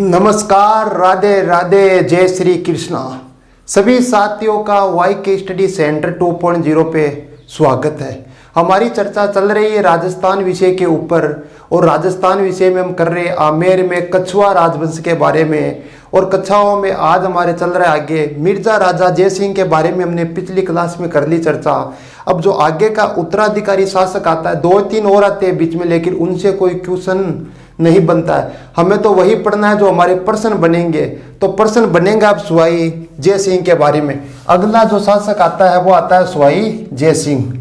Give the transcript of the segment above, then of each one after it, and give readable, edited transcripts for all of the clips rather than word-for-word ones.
नमस्कार, राधे राधे, जय श्री कृष्णा। सभी साथियों का वाई के स्टडी सेंटर 2.0 पे स्वागत है। हमारी चर्चा चल रही है राजस्थान विषय के ऊपर और राजस्थान विषय में हम कर रहे हैं आमेर में कछुआ राजवंश के बारे में। और कछुओं में आज हमारे चल रहा है आगे मिर्जा राजा जय सिंह के बारे में हमने पिछली क्लास में कर ली चर्चा। अब जो आगे का उत्तराधिकारी शासक आता है, 2-3 और आते हैं बीच में, लेकिन उनसे कोई क्वेश्चन नहीं बनता है। हमें तो वही पढ़ना है जो हमारे प्रश्न बनेंगे। तो प्रश्न बनेगा अब सवाई जय सिंह के बारे में। अगला जो शासक आता है वो आता है सवाई जय सिंह।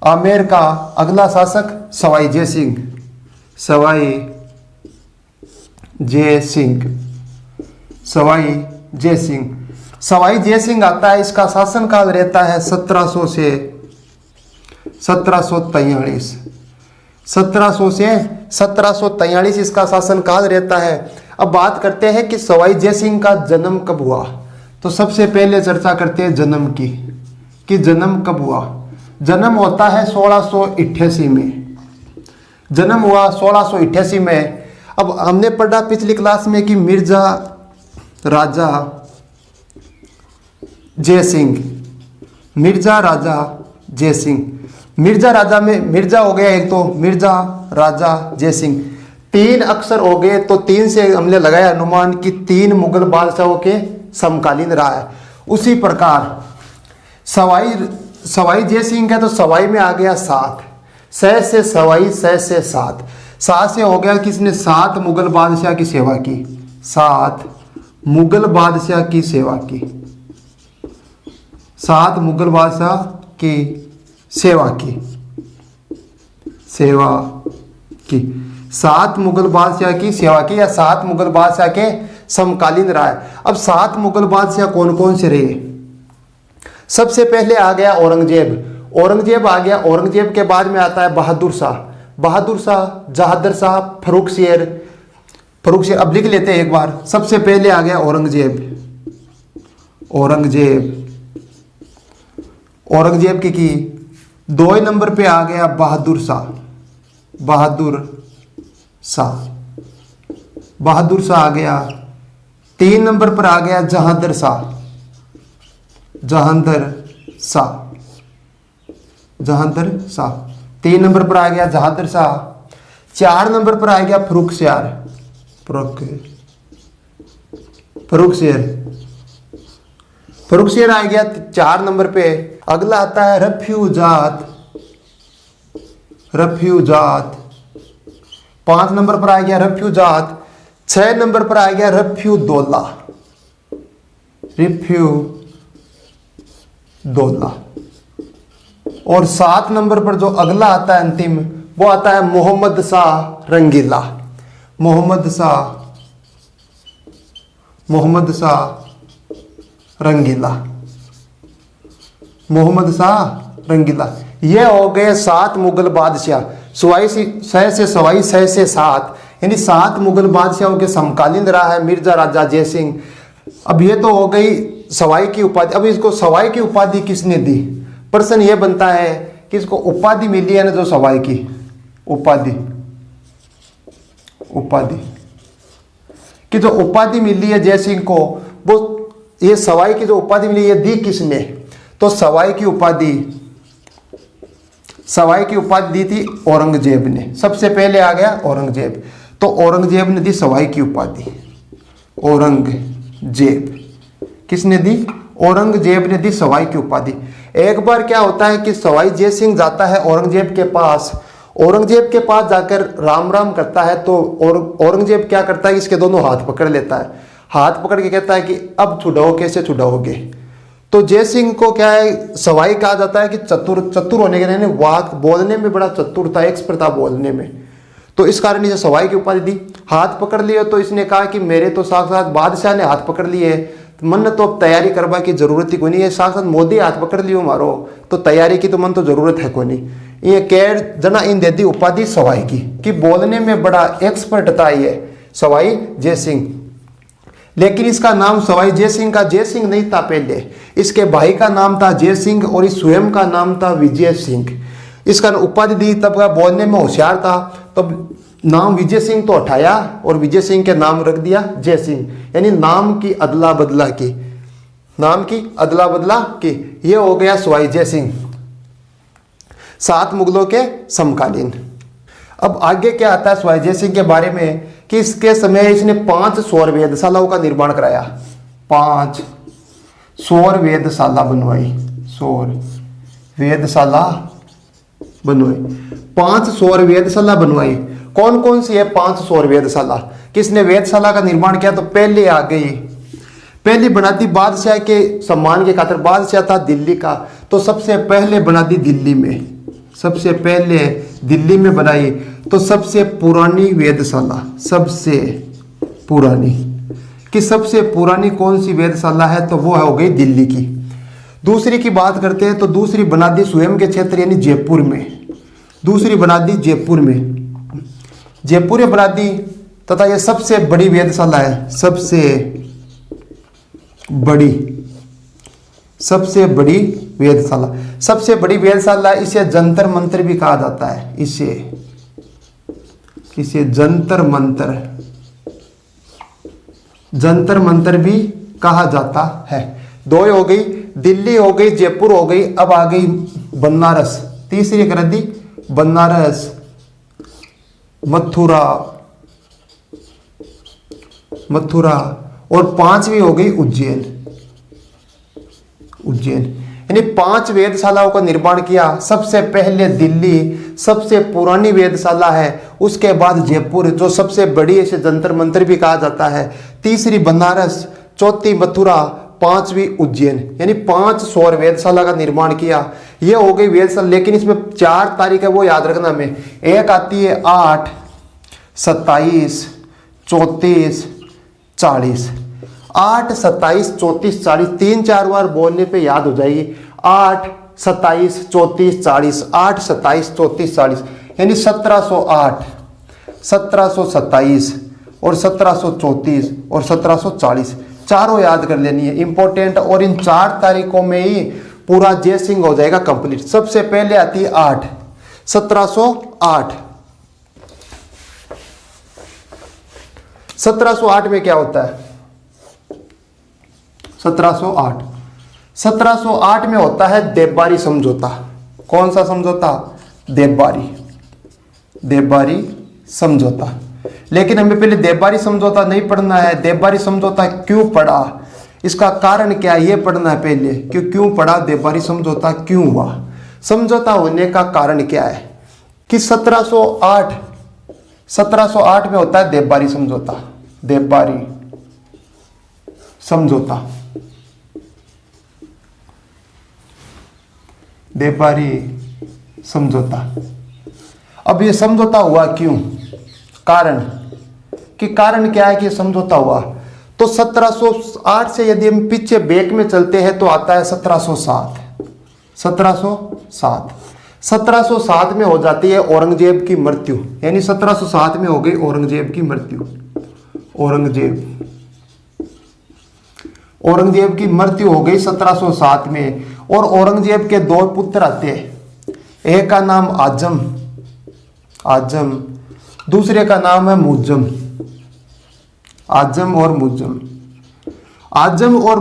आमेर का अगला शासक सवाई जय सिंह। सवाई जय सिंह। सवाई जय सिंह। सवाई जय सिंह आता है। इसका शासनकाल रहता है 1700 से 1743। 1700 से 1743 इसका शासनकाल रहता है। अब बात करते हैं कि सवाई जय सिंह का जन्म कब हुआ। तो सबसे पहले चर्चा करते हैं जन्म की, कि जन्म कब हुआ। जन्म होता है 1688 में। जन्म हुआ 1688 में। अब हमने पढ़ा पिछली क्लास में कि मिर्जा राजा जय सिंह। मिर्जा राजा जय सिंह। मिर्जा राजा में मिर्जा हो गया एक, तो मिर्जा राजा जय सिंह। 3 अक्षर हो गए, तो 3 से हमने लगाया अनुमान कि 3 मुगल बादशाहों के समकालीन रहा है। उसी प्रकार सवाई जय सिंह का तो सवाई में आ गया 7। सह से सवाई, सह से 7। 7 से हो गया कि इसने 7 मुगल बादशाह की सेवा की। 7 मुगल बादशाह की सेवा की। 7 मुगल बादशाह की सेवा की। 7 मुगल बादशाह की सेवा की, या 7 मुगल बादशाह के समकालीन रहा है। अब 7 मुगल बादशाह कौन कौन से रहे। सबसे पहले आ गया औरंगजेब। औरंगजेब आ गया। औरंगजेब के बाद में आता है बहादुर शाह। बहादुर शाह, जहादर शाह, फर्रुख शेर। अब लिख लेते हैं एक बार। सबसे पहले आ गया औरंगजेब। औरंगजेब की 2 नंबर पे आ गया बहादुर शाह। बहादुर शाह आ गया। 3 नंबर पर आ गया जहांदर शाह। जहांदर शाह 3 नंबर पर आ गया जहांदर शाह। 4 नंबर पर आ गया फर्रुख शेर आ गया 4 नंबर पे। अगला आता है रफ्यूजात। 5 नंबर पर आ गया रफ्यूजात। 6 नंबर पर आ गया रफ्यूदौला। और 7 नंबर पर जो अगला आता है अंतिम, वो आता है मोहम्मद शाह रंगीला। मोहम्मद शाह रंगीला। ये हो गए 7 मुगल बादशाह। सह से सवाई, सह से 7, यानी 7 मुगल बादशाहों के समकालीन रहा है मिर्जा राजा जय सिंह। अब ये तो हो गई सवाई की उपाधि। अब इसको सवाई की उपाधि किसने दी। प्रश्न ये बनता है कि इसको उपाधि मिली है ना, जो सवाई की उपाधि कि जो उपाधि मिली है जय सिंह को, वो ये सवाई की जो उपाधि मिली है दी किसने। तो सवाई की उपाधि दी थी औरंगजेब ने। सबसे पहले आ गया औरंगजेब। तो औरंगजेब ने दी सवाई की उपाधि। औरंगजेब किसने दी। औरंगजेब ने दी सवाई की उपाधि। एक बार क्या होता है कि सवाई जय सिंह जाता है औरंगजेब के पास। औरंगजेब के पास जाकर राम राम करता है, तो औरंगजेब क्या करता है, इसके दोनों हाथ पकड़ लेता है। हाथ पकड़ के कहता है कि अब छुड़ाओ, कैसे छुड़ाओगे। तो जय सिंह को क्या है, सवाई कहा जाता है कि चतुर होने के लिए वाक बोलने में बड़ा चतुर था, एक्सपर्ट था बोलने में। तो इस कारण इसे सवाई की उपाधि दी। हाथ पकड़ लिए तो इसने कहा कि मेरे तो साक्षात बादशाह ने हाथ पकड़ लिए, मन तो अब तैयारी करवा की जरूरत ही कोई नहीं है। साक्षात मोदी हाथ पकड़ लियो मारो, तो तैयारी की तो मन तो जरूरत है कोई नहीं। ये कैर जना इन दे दी उपाधि सवाई की, कि बोलने में बड़ा एक्सपर्ट था ये सवाई जय सिंह। लेकिन इसका नाम सवाई जय सिंह का जय सिंह नहीं था पहले। इसके भाई का नाम था जय सिंह और इस स्वयं का नाम था विजय सिंह। इसका उपाधि दी, तब का बोलने में होशियार था। तब नाम विजय सिंह तो हटाया और विजय सिंह के नाम रख दिया जय सिंह, यानी नाम की अदला बदला की, नाम की अदला बदला की। ये हो गया सवाई जय सिंह, 7 मुगलों के समकालीन। अब आगे क्या आता है सवाई जय सिंह के बारे में कि इसके समय इसने 5 सौर वेधशालाओं का निर्माण कराया, 5 सौर वेधशाला बनवाई, सौर वेधशाला बनवाई, 5 सौर वेधशाला बनवाई। कौन कौन सी है 5 सौर वेधशाला? किसने वेधशाला का निर्माण किया? तो पहले आ गई, पहली बना दी बादशाह के सम्मान के खातिर, बादशाह था दिल्ली का, तो सबसे पहले बना दी दिल्ली में, सबसे पहले दिल्ली में बनाई। तो सबसे पुरानी वेधशाला, सबसे पुरानी कि सबसे पुरानी कौन सी वेधशाला है? तो वो हो गई दिल्ली की। दूसरी की बात करते हैं तो दूसरी बना दी स्वयं के क्षेत्र यानी जयपुर में, दूसरी बना दी जयपुर में, जयपुर में बना दी। तथा ये सबसे बड़ी वेधशाला है, सबसे बड़ी, सबसे बड़ी वेधशाला, सबसे बड़ी वेधशाला। इसे जंतर मंतर भी कहा जाता है, इसे जंतर मंतर, जंतर मंतर भी कहा जाता है। 2 हो गई, दिल्ली हो गई, जयपुर हो गई। अब आ गई बनारस, तीसरी कर दी बनारस, मथुरा, मथुरा, और 5वीं हो गई उज्जैन, उज्जैन। यानी 5 वेधशालाओं का निर्माण किया। सबसे पहले दिल्ली सबसे पुरानी वेधशाला है, उसके बाद जयपुर जो सबसे बड़ी है, इसे जंतर मंतर भी कहा जाता है, तीसरी बनारस, चौथी मथुरा, 5वीं उज्जैन। यानी 5 सौर वेधशाला का निर्माण किया। ये हो गई वेधशाला, लेकिन इसमें 4 तारीख है वो याद रखना में। एक आती है 8, 27, 34, 40, 8, 27, 34, 40, 3-4 बार बोलने पे याद हो जाएगी। 8, 27, 34, 40, 8, 27, 34, 40, यानी 1708, 1727 और 1734 और 1740, चारों याद कर लेनी है, इंपॉर्टेंट। और इन 4 तारीखों में ही पूरा जय सिंह हो जाएगा कंप्लीट। सबसे पहले आती है 8, 1708। 1708 में क्या होता है? 1708 में होता है देवबारी समझौता। कौन सा समझौता? देवबारी, देवबारी समझौता। लेकिन हमें पहले देवबारी समझौता नहीं पढ़ना है। देवबारी समझौता क्यों पढ़ा, इसका कारण क्या है, ये पढ़ना है पहले। क्यों पढ़ा देवबारी समझौता, क्यों हुआ? समझौता होने का कारण क्या है कि 1708 में होता है देवबारी समझौता, देवबारी समझौता, देवबारी समझौता। अब ये समझौता हुआ क्यों, कारण कि कारण क्या है कि समझौता हुआ? तो 1708 से यदि हम पीछे बैक में चलते हैं तो आता है 1707। 1707 में हो जाती है औरंगजेब की मृत्यु, यानी 1707 में हो गई औरंगजेब की मृत्यु। औरंगजेब की मृत्यु हो गई 1707 में। और औरंगजेब के 2 पुत्र आते हैं, एक का नाम आजम, दूसरे का नाम है मुज्जम। आजम और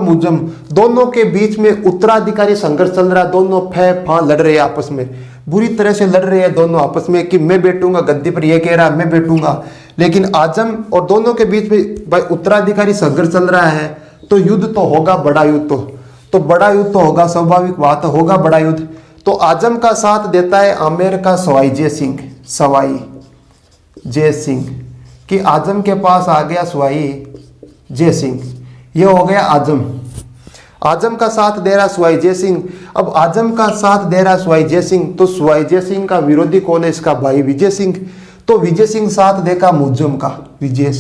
मुज्जम दोनों के बीच में उत्तराधिकारी संघर्ष चल रहा है। दोनों फै लड़ रहे हैं आपस में, बुरी तरह से लड़ रहे हैं दोनों आपस में कि मैं बैठूंगा गद्दी पर, ये कह रहा है मैं बैठूंगा। लेकिन आजम और दोनों के बीच में भाई उत्तराधिकारी संघर्ष चल रहा है, तो युद्ध तो होगा, बड़ा युद्ध तो बड़ा युद्ध तो होगा, स्वाभाविक बात होगा बड़ा युद्ध। तो आजम का साथ देता है आमेर का सवाई जय सिंह कि आजम के पास आ गया सवाई जय सिंह, ये हो गया आजम का साथ दे रहा सवाई जय सिंह। अब आजम का साथ दे रहा सवाई जय सिंह, तो सवाई जय सिंह का विरोधी कौन है? इसका भाई विजय सिंह। तो विजय सिंह साथ देगा मुज्जम का, विजय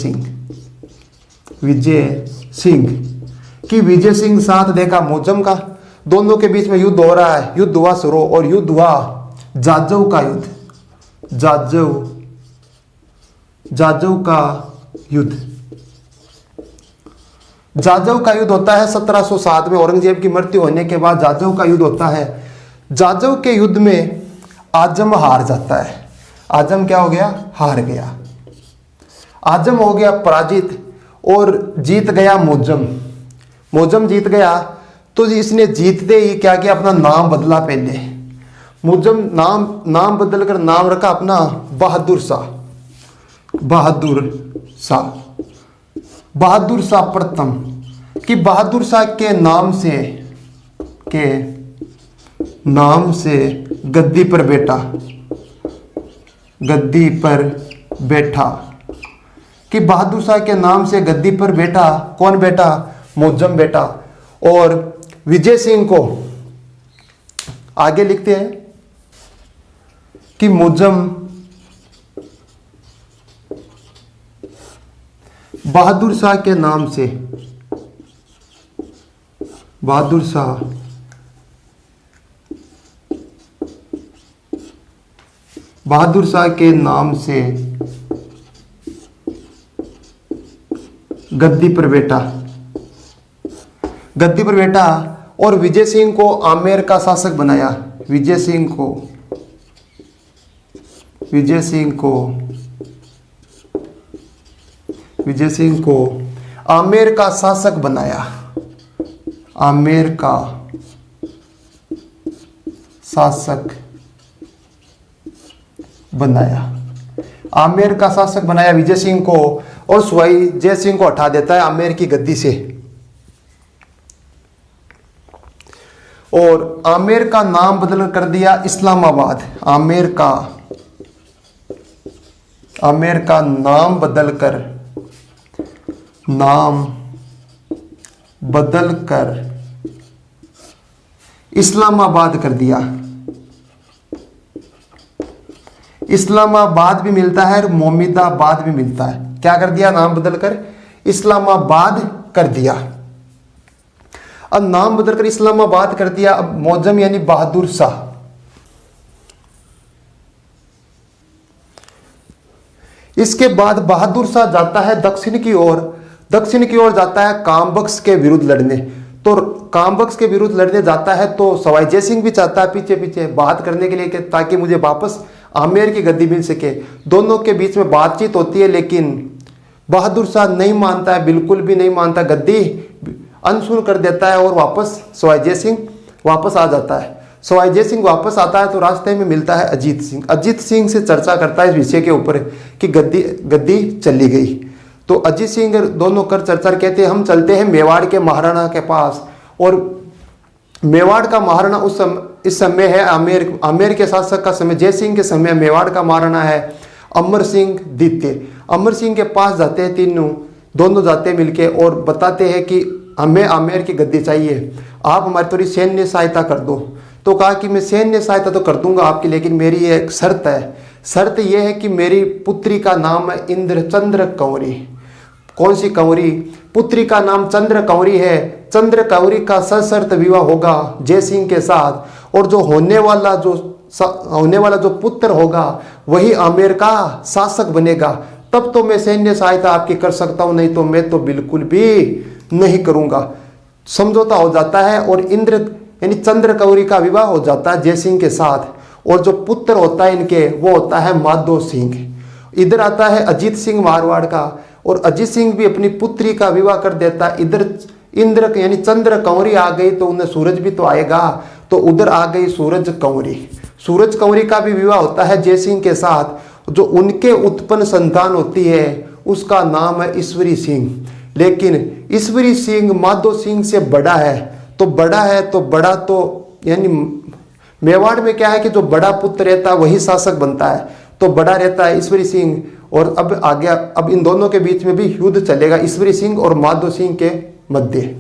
सिंह साथ देगा मुज्जम का। दोनों के बीच में युद्ध हो रहा है, युद्ध हुआ शुरू, और युद्ध हुआ जाजव का युद्ध, जाजव का युद्ध होता है 1707 में। औरंगजेब की मृत्यु होने के बाद जाजव का युद्ध होता है। जाजव के युद्ध में आजम हार जाता है। आजम क्या हो गया? हार गया। आजम हो गया पराजित और जीत गया मोजम। मोजम जीत गया तो इसने जीतते ही क्या किया, अपना नाम बदला। पहले मोजम नाम बदल कर नाम रखा अपना बहादुर शाह। बहादुर शाह, बहादुर शाह प्रथम कि बहादुर शाह के नाम से गद्दी पर बैठा कि बहादुर शाह के नाम से गद्दी पर बैठा। कौन बैठा? मोजम बैठा। और विजय सिंह को आगे लिखते हैं कि मोजम बहादुर शाह के नाम से, बहादुर शाह के नाम से गद्दी पर बैठा और विजय सिंह को आमेर का शासक बनाया। विजय सिंह को आमेर का शासक बनाया। आमेर का शासक बनाया विजय सिंह को, और सवाई जय सिंह को हटा देता है आमेर की गद्दी से। और आमेर का नाम बदल कर दिया इस्लामाबाद। आमेर का नाम बदल कर इस्लामाबाद कर दिया। इस्लामाबाद भी मिलता है और मोमिदाबाद भी मिलता है। क्या कर दिया? नाम बदल कर इस्लामाबाद कर दिया। अब नाम बदलकर इस्लामाबाद कर दिया। अब मौजम यानी बहादुर शाह, इसके बाद बहादुर शाह जाता है दक्षिण की ओर जाता है कामबख्श के विरुद्ध लड़ने। तो कामबख्श के विरुद्ध लड़ने जाता है तो सवाई जय सिंह भी चाहता है पीछे पीछे बात करने के लिए कि ताकि मुझे वापस आमेर की गद्दी मिल सके। दोनों के बीच में बातचीत होती है, लेकिन बहादुर शाह नहीं मानता है, बिल्कुल भी नहीं मानता, गद्दी अनसुन कर देता है और वापस सवाई जय सिंह वापस आ जाता है। सवाई जय सिंह वापस आता है तो रास्ते में मिलता है अजीत सिंह। अजीत सिंह से चर्चा करता है इस विषय के ऊपर कि गद्दी चली गई। तो अजीत सिंह दोनों कर चर्चा कहते हैं हम चलते हैं मेवाड़ के महाराणा के पास। और मेवाड़ का महाराणा इस समय है आमेर के शासक का समय। जय सिंह के समय मेवाड़ का महाराणा है अमर सिंह द्वितीय। अमर सिंह के पास जाते हैं दोनों जाते हैं मिलके और बताते हैं कि हमें आमेर की गद्दी चाहिए, आप हमारी थोड़ी सैन्य सहायता कर दो। तो कहा कि मैं सैन्य सहायता तो कर दूंगा आपकी, लेकिन मेरी एक शर्त है। शर्त यह है कि मेरी पुत्री का नाम है इंद्रचंद्र कंवरी। कौन सी कंवरी? पुत्री का नाम चंद्र कंवरी है। चंद्र कंवरी का सशर्त विवाह होगा जय सिंह के साथ, और जो होने वाला जो पुत्र होगा वही आमेर का शासक बनेगा। तब तो मैं सैन्य सहायता आपकी कर सकता हूं, नहीं तो मैं तो बिल्कुल भी नहीं करूंगा। समझौता हो जाता है और इंद्र यानी चंद्र कंवरी का विवाह हो जाता है जय सिंह के साथ। और जो पुत्र होता है इनके वो होता है माधो सिंह। इधर आता है अजीत सिंह मारवाड़ का, और अजीत सिंह भी अपनी पुत्री का विवाह कर देता है। इधर इंद्र यानी चंद्र कंवरी आ गई तो उन्हें सूरज भी तो आएगा, तो उधर आ गई सूरज कंवरी। सूरज कंवरी का भी विवाह होता है जय सिंह के साथ। जो उनके उत्पन्न संतान होती है उसका नाम है ईश्वरी सिंह। लेकिन ईश्वरी सिंह माधो सिंह से बड़ा है, तो बड़ा तो यानी मेवाड़ में क्या है कि जो बड़ा पुत्र रहता है वही शासक बनता है, तो बड़ा रहता है ईश्वरी सिंह। और अब आ गया, अब इन दोनों के बीच में भी युद्ध चलेगा ईश्वरी सिंह और माधो सिंह के मध्य।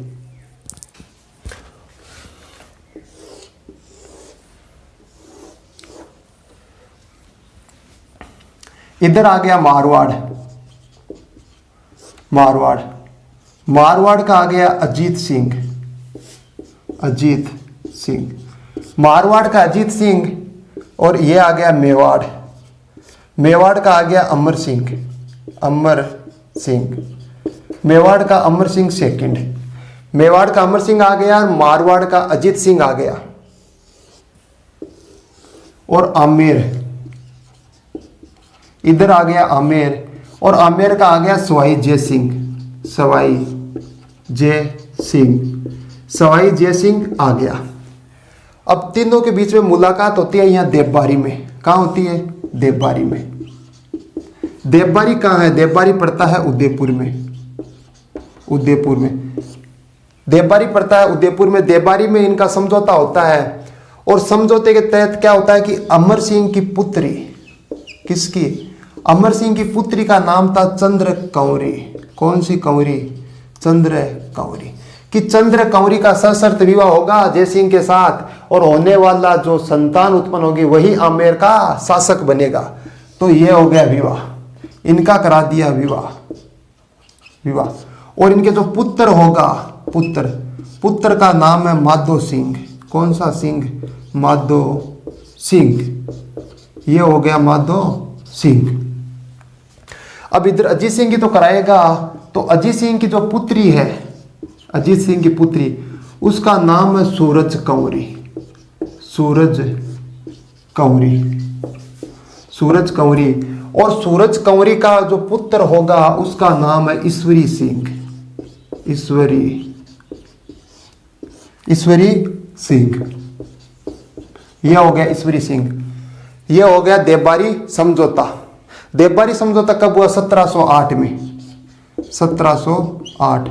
इधर आ गया मारवाड़ का आ गया अजीत सिंह। मारवाड़ का अजीत सिंह, और ये आ गया मेवाड़ का आ गया अमर सिंह। मेवाड़ का अमर सिंह सेकंड। मेवाड़ का अमर सिंह आ गया और मारवाड़ का अजीत सिंह आ गया। और आमेर, इधर आ गया आमेर, और आमेर का आ गया सवाई जय सिंह, सवाई जय सिंह, सवाई जय सिंह आ गया। अब तीनों के बीच में मुलाकात होती है यहाँ देवबारी में। कहाँ होती है? देवबारी में। देवबारी कहाँ है? देवबारी पड़ता है उदयपुर में, उदयपुर में देवबारी पड़ता है उदयपुर में। देवबारी में इनका समझौता होता है और समझौते के तहत क्या होता है कि अमर सिंह की पुत्री, किसकी? अमर सिंह की पुत्री का नाम था चंद्र कंवरी। कौन सी कंवरी? चंद्र कंवरी। कि चंद्र कंवरी का सशर्त विवाह होगा जय सिंह के साथ और होने वाला जो संतान उत्पन्न होगी वही आमेर का शासक बनेगा। तो ये हो गया विवाह, इनका करा दिया विवाह, विवाह। और इनके जो पुत्र होगा, पुत्र का नाम है माधो सिंह। कौन सा सिंह? माधो सिंह। ये हो गया माधो सिंह। अब इधर अजीत सिंह की तो कराएगा, तो अजीत सिंह की जो पुत्री है, अजीत सिंह की पुत्री, उसका नाम है सूरज कंवरी, सूरज कंवरी, सूरज कंवरी। और सूरज कंवरी का जो पुत्र होगा उसका नाम है ईश्वरी सिंह, ईश्वरी सिंह। यह हो गया ईश्वरी सिंह। यह हो गया देवबारी समझौता। देवबारी समझौता कब हुआ? 1708 में, 1708।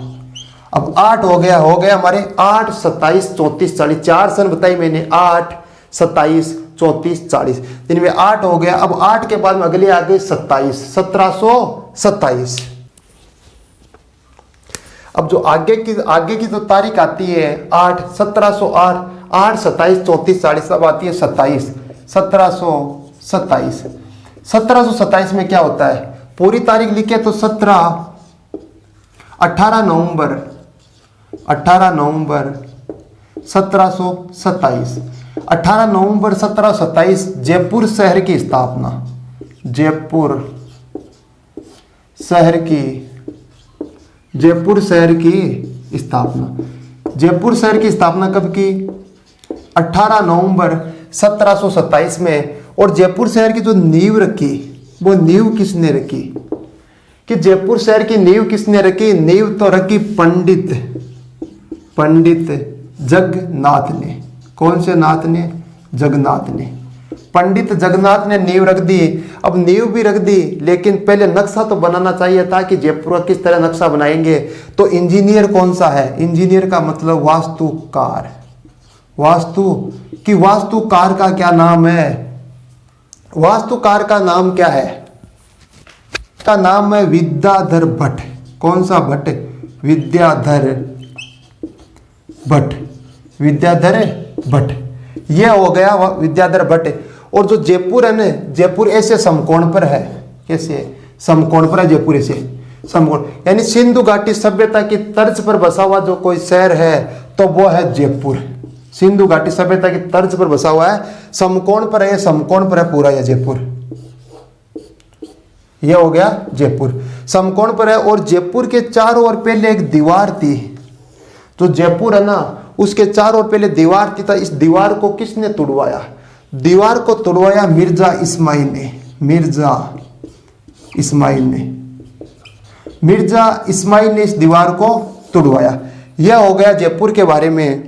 अब 8 हो गया हमारे 8, 27, 34, 40, 4 सन बताई मैंने, 8, 27, 34, 40, इनमें 8 हो गया। अब 8 के बाद में अगले आ गए 27, 1727। अब जो आगे की जो तारीख आती है 8, 1708, 8, 27, 34, 40 सब आती है 27, 1727। 1727 में क्या होता है? पूरी तारीख लिखे तो 18 नवंबर 1727। 18 नवंबर 1727 जयपुर शहर की स्थापना, जयपुर शहर की स्थापना कब की? 18 नवंबर 1727 में। और जयपुर शहर की जो नींव रखी, वो नींव किसने रखी? कि जयपुर शहर की नींव किसने रखी? नींव तो रखी पंडित जगन्नाथ ने। कौन से नाथ ने? जगन्नाथ ने। पंडित जगन्नाथ ने नींव रख दी। अब नींव भी रख दी, लेकिन पहले नक्शा तो बनाना चाहिए था कि जयपुर का किस तरह नक्शा बनाएंगे। तो इंजीनियर कौन सा है? इंजीनियर का मतलब वास्तुकार। वास्तुकार का क्या नाम है? वास्तुकार का नाम क्या है? का नाम है विद्याधर भट्ट। कौन सा भट्ट? विद्याधर भट्ट। यह हो गया विद्याधर भट्ट। और जो जयपुर है ना, जयपुर ऐसे समकोण पर है। कैसे? समकोण पर है जयपुर, ऐसे समकोण, यानी सिंधु घाटी सभ्यता की तर्ज पर बसा हुआ जो कोई शहर है तो वो है जयपुर। सिंधु घाटी सभ्यता की तर्ज पर बसा हुआ है, समकोण पर है, समकोण पर है पूरा यह जयपुर। यह हो गया जयपुर, समकोण पर है। और जयपुर के चारों ओर पहले एक दीवार थी। जो जयपुर है ना, उसके चारों ओर पहले दीवार थी। इस दीवार को किसने तुड़वाया? दीवार को तुड़वाया मिर्जा इस्माइल ने। मिर्जा इस्माइल ने इस दीवार को तुड़वाया। यह हो गया जयपुर के बारे में।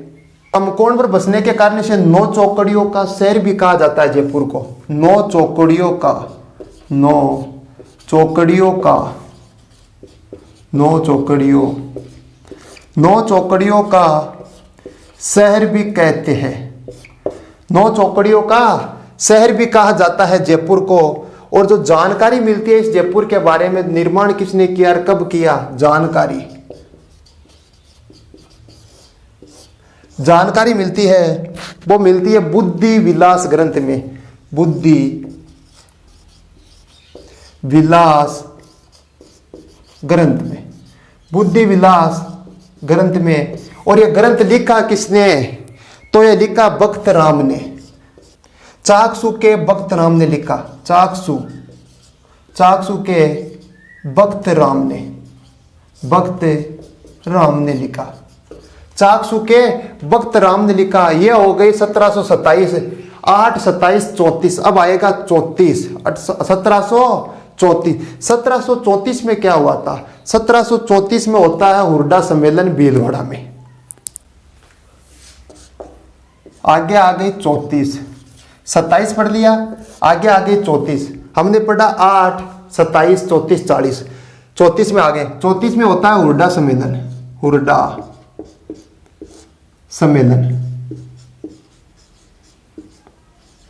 समकोण पर बसने के कारण से 9 चौकड़ियों का शहर भी कहा जाता है जयपुर को। 9 चौकड़ियों का शहर भी कहते हैं। 9 चौकड़ियों का शहर भी कहा जाता है जयपुर को। और जो जानकारी मिलती है इस जयपुर के बारे में, निर्माण किसने किया और कब किया, जानकारी मिलती है, वो मिलती है बुद्धि विलास ग्रंथ में। बुद्धि विलास ग्रंथ में। और ये ग्रंथ लिखा किसने? तो ये लिखा भक्त राम ने। चाकसू के भक्त राम ने लिखा। चाकसू के भक्त राम ने लिखा। चाकसू के भक्त राम ने लिखा। यह हो गई 1727। 8, 27, 34। अब आएगा 34। 1734 1734 में क्या हुआ था? 1734 में होता है हुरडा सम्मेलन भीलवाड़ा में। आगे आ गई 34, 27 पढ़ लिया, आगे आ गई 34। हमने पढ़ा 8, 27, 34, 40। 34 में आ गए। 34 में होता है हुरडा सम्मेलन। हुरडा सम्मेलन,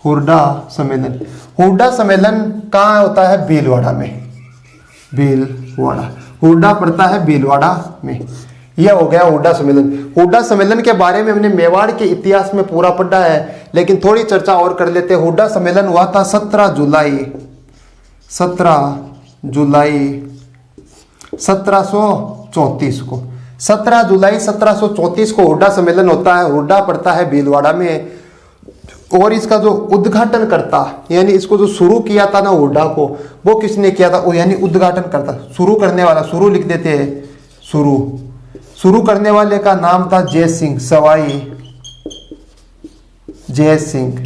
हुरडा सम्मेलन। हुरडा सम्मेलन कहाँ होता है? भीलवाड़ा में। भीलवाड़ा, हुरडा पड़ता है भीलवाड़ा में। यह हो गया हुरडा सम्मेलन। हुरडा सम्मेलन के बारे में हमने मेवाड़ के इतिहास में पूरा पढ़ा है, लेकिन थोड़ी चर्चा और कर लेते हैं। हुरडा सम्मेलन हुआ था 17 जुलाई 1734 को। 17 जुलाई 1734 को हुरडा सम्मेलन होता है। हुरडा पड़ता है भीलवाड़ा में। और इसका जो उद्घाटन करता, यानी इसको जो शुरू किया था ना हुरडा को, वो किसने किया था? यानी उद्घाटन करता, शुरू करने वाला, शुरू लिख देते हैं, शुरू करने वाले का नाम था जय सिंह, सवाई जय सिंह,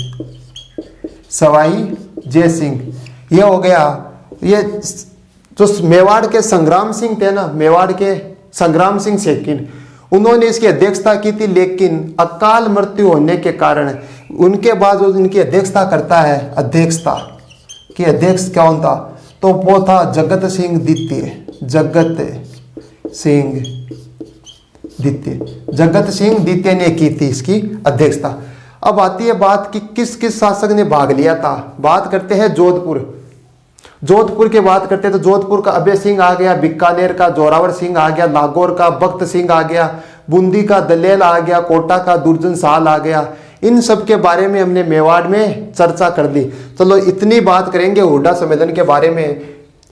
सवाई जय सिंह। ये हो गया। ये जो मेवाड़ के संग्राम सिंह थे ना, मेवाड़ के संग्राम सिंह सेकिन, उन्होंने इसकी अध्यक्षता की थी, लेकिन अकाल मृत्यु होने के कारण उनके बाद जो इनकी अध्यक्षता करता है, अध्यक्षता की अध्यक्ष कौन था? तो वो था जगत सिंह द्वितीय। जगत सिंह द्वितीय ने की थी इसकी अध्यक्षता। अब आती है बात कि किस किस शासक ने भाग लिया था। बात करते हैं जोधपुर की बात करते हैं तो जोधपुर का अभय सिंह आ गया, बीकानेर का जोरावर सिंह आ गया, नागौर का भक्त सिंह आ गया, बूंदी का दलेल आ गया, कोटा का दुर्जन साल आ गया। इन सब के बारे में हमने मेवाड़ में चर्चा कर दी। चलो इतनी बात करेंगे हुरडा सम्मेलन के बारे में।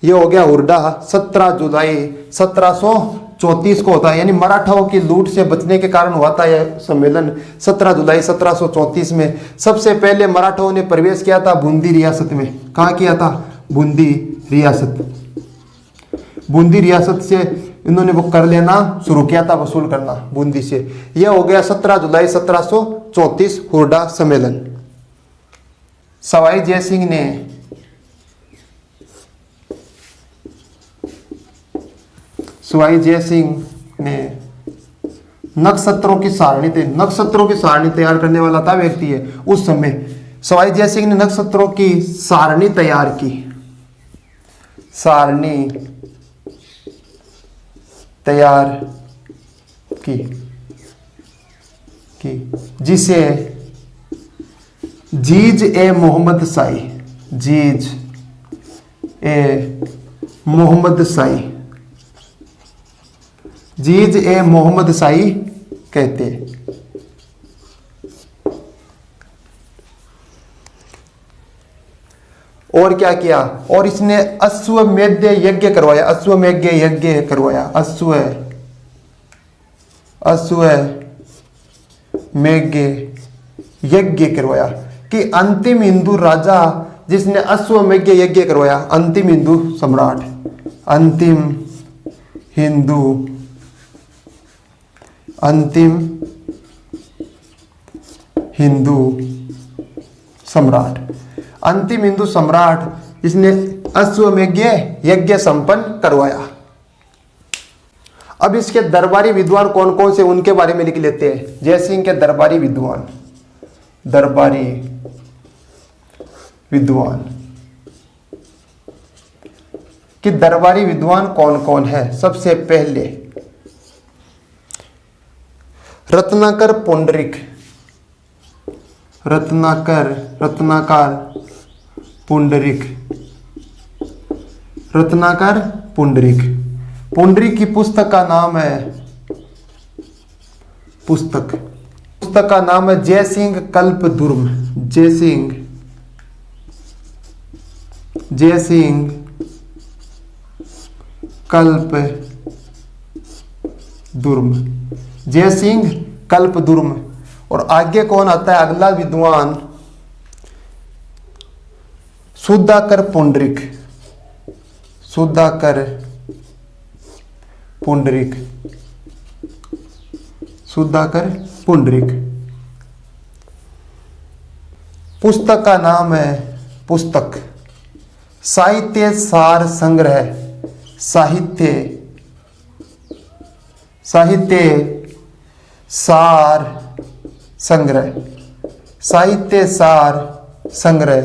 ये हो गया हुरडा 17 जुलाई 1734 को होता है, यानी मराठाओं की लूट से बचने के कारण हुआ था यह सम्मेलन 17 जुलाई 1734 में। सबसे पहले मराठाओं ने प्रवेश किया था बूंदी रियासत में। कहाँ किया था? बूंदी रियासत से इन्होंने वो कर लेना शुरू किया था, वसूल करना बूंदी से। यह हो गया 17 जुलाई 1734 हुरडा सम्मेलन। सवाई जय सिंह ने नक्षत्रों की सारणी तैयार करने वाला था व्यक्ति है उस समय। सवाई जय सिंह ने नक्षत्रों की सारणी तैयार की, जिसे जीज ए मोहम्मद शाही कहते। और क्या किया? और इसने अश्वमेध यज्ञ करवाया। कि अंतिम हिंदू राजा जिसने अश्वमेध यज्ञ करवाया, अंतिम हिंदू सम्राट, अंतिम हिंदू सम्राट जिसने अश्वमेध यज्ञ संपन्न करवाया। अब इसके दरबारी विद्वान कौन कौन से, उनके बारे में लिख लेते हैं। जय सिंह के दरबारी विद्वान कि दरबारी विद्वान कौन कौन है? सबसे पहले रत्नाकर पुंडरीक की पुस्तक का नाम है जय सिंह कल्पद्रुम। जय सिंह कल्पद्रुम। और आगे कौन आता है? अगला विद्वान सुधाकर पुंडरीक। पुस्तक का नाम है साहित्य सार संग्रह, साहित्य सार संग्रह, साहित्य सार संग्रह।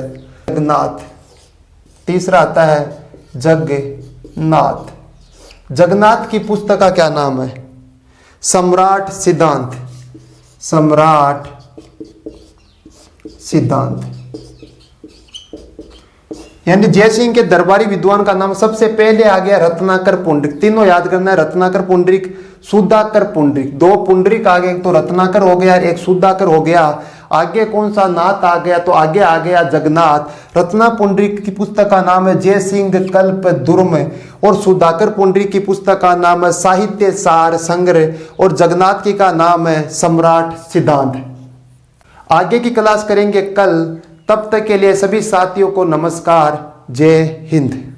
जगन्नाथ। तीसरा आता है जगन्नाथ। जगन्नाथ की पुस्तक का क्या नाम है? सम्राट सिद्धांत, सम्राट सिद्धांत। यानी जयसिंह के दरबारी विद्वान का नाम सबसे पहले आ गया रत्नाकर पुंडरीक। तीनों याद करना है, रत्नाकर पुंडरीक, सुधाकर पुंडरीक। दो पुंडरीक आ गए, एक तो रत्नाकर हो गया, एक सुधाकर हो गया। आगे कौन सा नाथ आ गया? तो आगे आ गया जगन्नाथ। रत्ना पुंडरीक की पुस्तक का नाम है जयसिंह कल्प दुर्म, और सुधाकर पुंडरीक की पुस्तक का नाम है साहित्य सार संग्रह, और जगन्नाथ की का नाम है सम्राट सिद्धांत। आगे की क्लास करेंगे कल। तब तक के लिए सभी साथियों को नमस्कार। जय हिंद।